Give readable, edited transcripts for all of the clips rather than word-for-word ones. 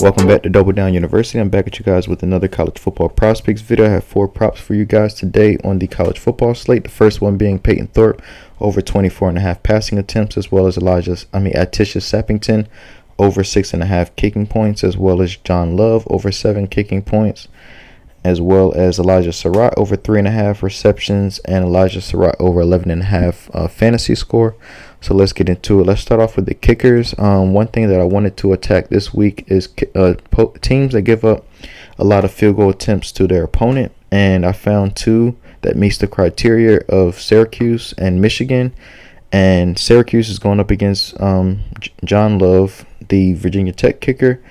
Welcome back to Double Down University. I'm back at you guys with another college football prospects video. I have 4 props for you guys today on the college football slate. The first one being Peyton Thorpe over 24.5 passing attempts, as well as Atisha Sappington over 6.5 kicking points, as well as John Love over 7 kicking points, as well as Elijah Surratt over 3.5 receptions, and Elijah Surratt over 11.5 fantasy score. So let's get into it. Let's start off with the kickers. One thing that I wanted to attack this week is teams that give up a lot of field goal attempts to their opponent, and I found 2 that meets the criteria of Syracuse and Michigan. And Syracuse is going up against John Love, the Virginia Tech kicker,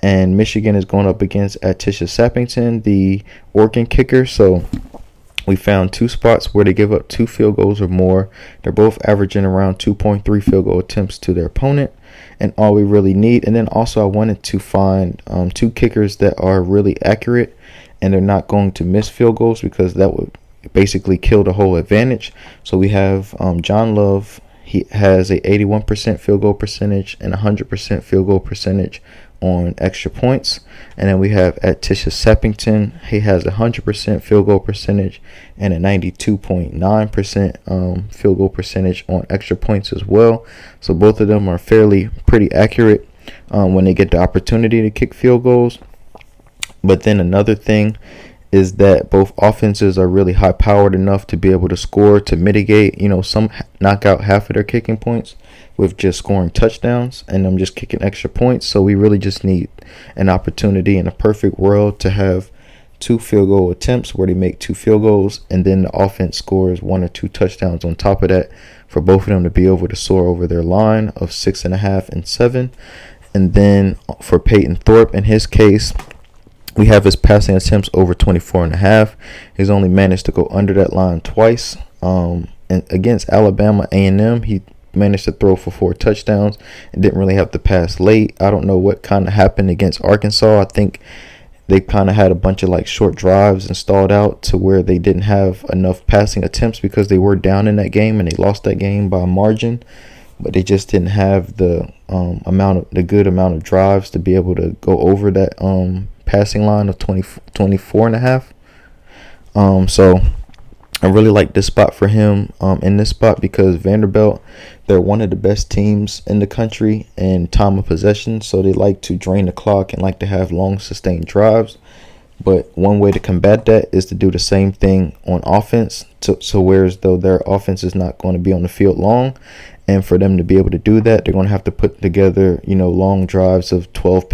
and Michigan is going up against Atisha Sappington, the Oregon kicker. So we found 2 spots where they give up 2 field goals or more. They're both averaging around 2.3 field goal attempts to their opponent, and all we really need. And then also I wanted to find 2 kickers that are really accurate and they're not going to miss field goals, because that would basically kill the whole advantage. So we have John Love. He has a 81% field goal percentage and 100% field goal percentage on extra points. And then we have Atisha Sappington. He has a 100% field goal percentage and a 92.9% field goal percentage on extra points as well. So both of them are pretty accurate when they get the opportunity to kick field goals. But then another thing is that both offenses are really high powered enough to be able to score, to mitigate, some knock out half of their kicking points with just scoring touchdowns and them just kicking extra points. So we really just need an opportunity in a perfect world to have 2 field goal attempts where they make 2 field goals, and then the offense scores 1 or 2 touchdowns on top of that for both of them to be able to soar over their line of 6.5 and 7. And then for Peyton Thorpe, in his case, we have his passing attempts over 24.5. He's only managed to go under that line twice. And against Alabama A&M, he managed to throw for 4 touchdowns and didn't really have to pass late. I don't know what kind of happened against Arkansas. I think they kind of had a bunch of short drives and stalled out to where they didn't have enough passing attempts because they were down in that game and they lost that game by a margin. But they just didn't have the good amount of drives to be able to go over that passing line of 24.5. So I really like this spot for him in this spot, because Vanderbilt, they're one of the best teams in the country in time of possession. So they like to drain the clock and like to have long sustained drives. But one way to combat that is to do the same thing on offense. So whereas though their offense is not going to be on the field long, and for them to be able to do that, they're going to have to put together, long drives of 12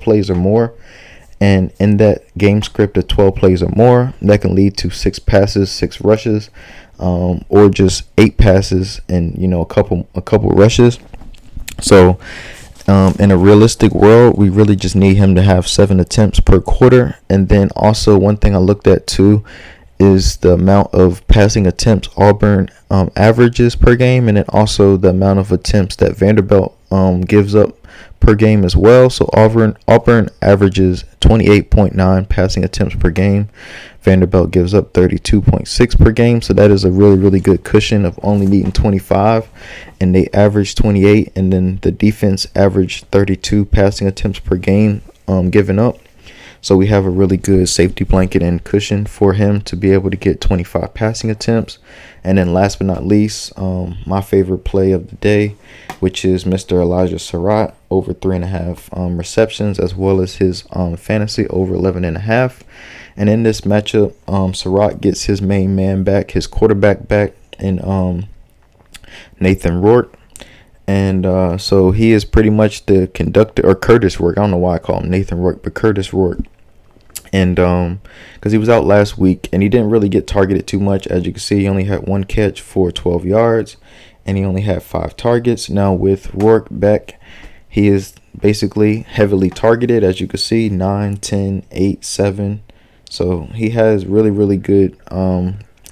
plays or more. And in that game script of 12 plays or more, that can lead to 6 passes, 6 rushes, or just 8 passes and, a couple rushes. So in a realistic world, we really just need him to have 7 attempts per quarter. And then also one thing I looked at too is the amount of passing attempts Auburn averages per game, and then also the amount of attempts that Vanderbilt gives up per game as well. So Auburn averages 28.9 passing attempts per game. Vanderbilt gives up 32.6 per game. So that is a really, really good cushion of only needing 25, and they average 28, and then the defense averaged 32 passing attempts per game given up. So we have a really good safety blanket and cushion for him to be able to get 25 passing attempts. And then last but not least, my favorite play of the day, which is Mr. Elijah Surratt over 3.5 receptions, as well as his fantasy over 11.5. And in this matchup, Surratt gets his main man back, his quarterback back, in Nathan Rourke. And so he is pretty much the conductor, or Curtis Rourke. I don't know why I call him Nathan Rourke, but Curtis Rourke. And because he was out last week and he didn't really get targeted too much. As you can see, he only had 1 catch for 12 yards and he only had 5 targets. Now with Rourke back, he is basically heavily targeted. As you can see, 9, 10, 8, 7. So he has really, really good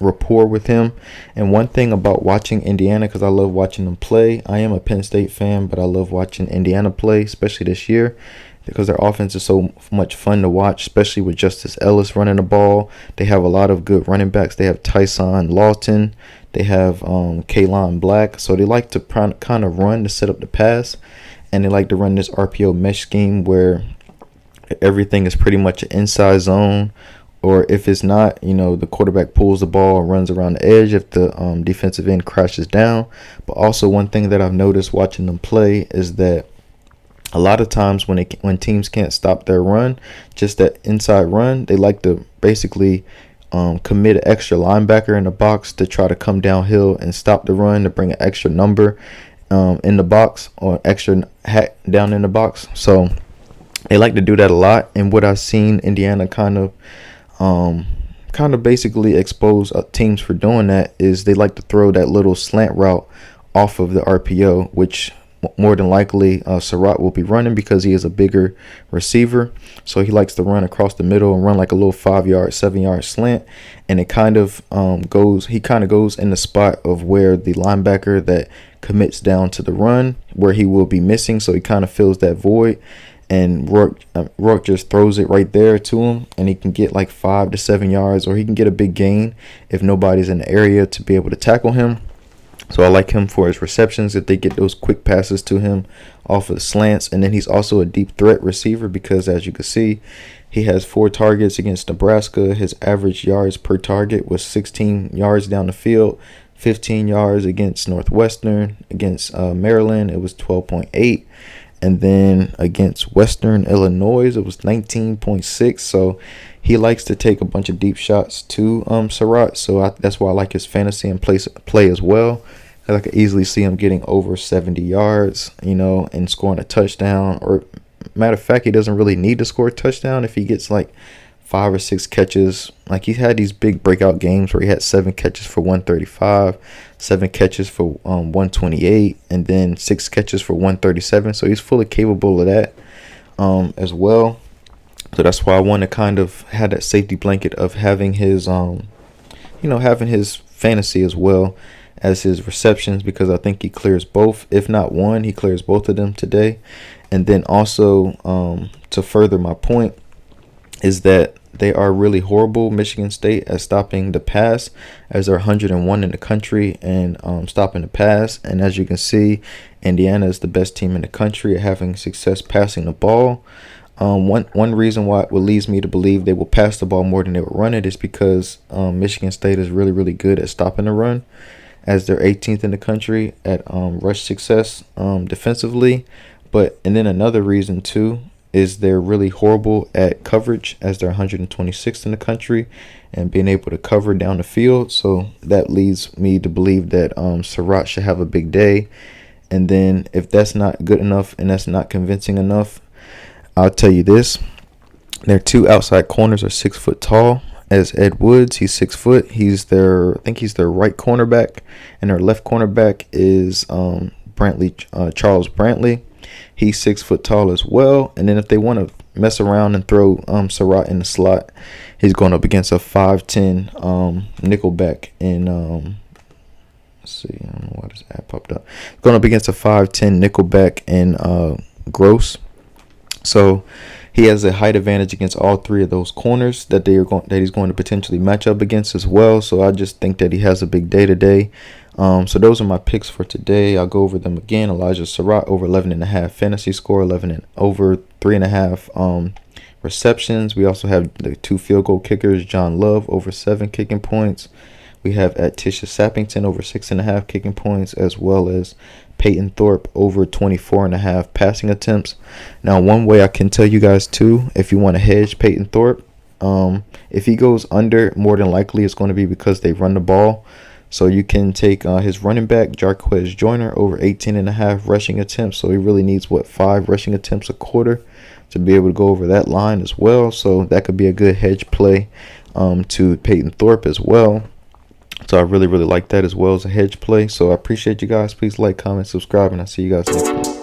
rapport with him. And one thing about watching Indiana, because I love watching them play, I am a Penn State fan, but I love watching Indiana play, especially this year, because their offense is so much fun to watch, especially with Justice Ellis running the ball. They have a lot of good running backs. They have Tyson Lawton. They have Kalon Black. So they like to kind of run to set up the pass. and they like to run this RPO mesh scheme where everything is pretty much an inside zone, or if it's not, the quarterback pulls the ball and runs around the edge if the defensive end crashes down. But also one thing that I've noticed watching them play is that a lot of times when teams can't stop their run, just that inside run, they like to basically commit an extra linebacker in the box to try to come downhill and stop the run, to bring an extra number in the box, or extra hat down in the box. So they like to do that a lot. And what I've seen Indiana kind of basically expose teams for doing that is they like to throw that little slant route off of the RPO, which more than likely Surratt will be running because he is a bigger receiver. So he likes to run across the middle and run like a little 5-yard, 7-yard slant. And it kind of goes in the spot of where the linebacker that commits down to the run, where he will be missing. So he kind of fills that void. And Rourke just throws it right there to him, and he can get like 5 to 7 yards, or he can get a big gain if nobody's in the area to be able to tackle him. So I like him for his receptions if they get those quick passes to him off of the slants. And then he's also a deep threat receiver because, as you can see, he has 4 targets against Nebraska. His average yards per target was 16 yards down the field, 15 yards against Northwestern. Against Maryland, it was 12.8. And then against Western Illinois, it was 19.6. So he likes to take a bunch of deep shots to Surratt. So that's why I like his fantasy and play as well. I could easily see him getting over 70 yards, and scoring a touchdown. Or matter of fact, he doesn't really need to score a touchdown if he gets like 5 or 6 catches. Like, he had these big breakout games where he had 7 catches for 135, 7 catches for 128, and then 6 catches for 137. So he's fully capable of that as well. So that's why I want to kind of have that safety blanket of having his having his fantasy as well as his receptions, because I think he clears both. If not one, he clears both of them today. And then also to further my point is that they are really horrible, Michigan State, at stopping the pass, as they're 101 in the country and stopping the pass. And as you can see, Indiana is the best team in the country at having success passing the ball. One reason why what leads me to believe they will pass the ball more than they will run it is because Michigan State is really, really good at stopping the run, as they're 18th in the country at rush success defensively. And then another reason too is they're really horrible at coverage, as they're 126th in the country and being able to cover down the field. So that leads me to believe that Surratt should have a big day. And then if that's not good enough and that's not convincing enough, I'll tell you this. Their 2 outside corners are 6 foot tall. As Ed Woods, he's 6 foot. I think he's their right cornerback, and their left cornerback is Charles Brantley. He's 6 foot tall as well. And then if they want to mess around and throw Surratt in the slot, he's going up against a 5'10 nickelback in let's see, I don't know why this ad popped up. Going up against a 5'10 nickelback in Gross. So he has a height advantage against all 3 of those corners that he's going to potentially match up against as well. So I just think that he has a big day today. So those are my picks for today. I'll go over them again. Elijah Surratt over 11.5 fantasy score, 11 and over 3.5 receptions. We also have the 2 field goal kickers, John Love over 7 kicking points. We have Tisha Sappington over 6.5 kicking points, as well as Peyton Thorpe over 24.5 passing attempts. Now, one way I can tell you guys too, if you want to hedge Peyton Thorpe, if he goes under, more than likely it's going to be because they run the ball. So you can take his running back, Jarquez Joyner, over 18.5 rushing attempts. So he really needs, 5 rushing attempts a quarter to be able to go over that line as well. So that could be a good hedge play to Peyton Thorpe as well. So I really, really like that as well as a hedge play. So I appreciate you guys. Please like, comment, subscribe, and I'll see you guys next time.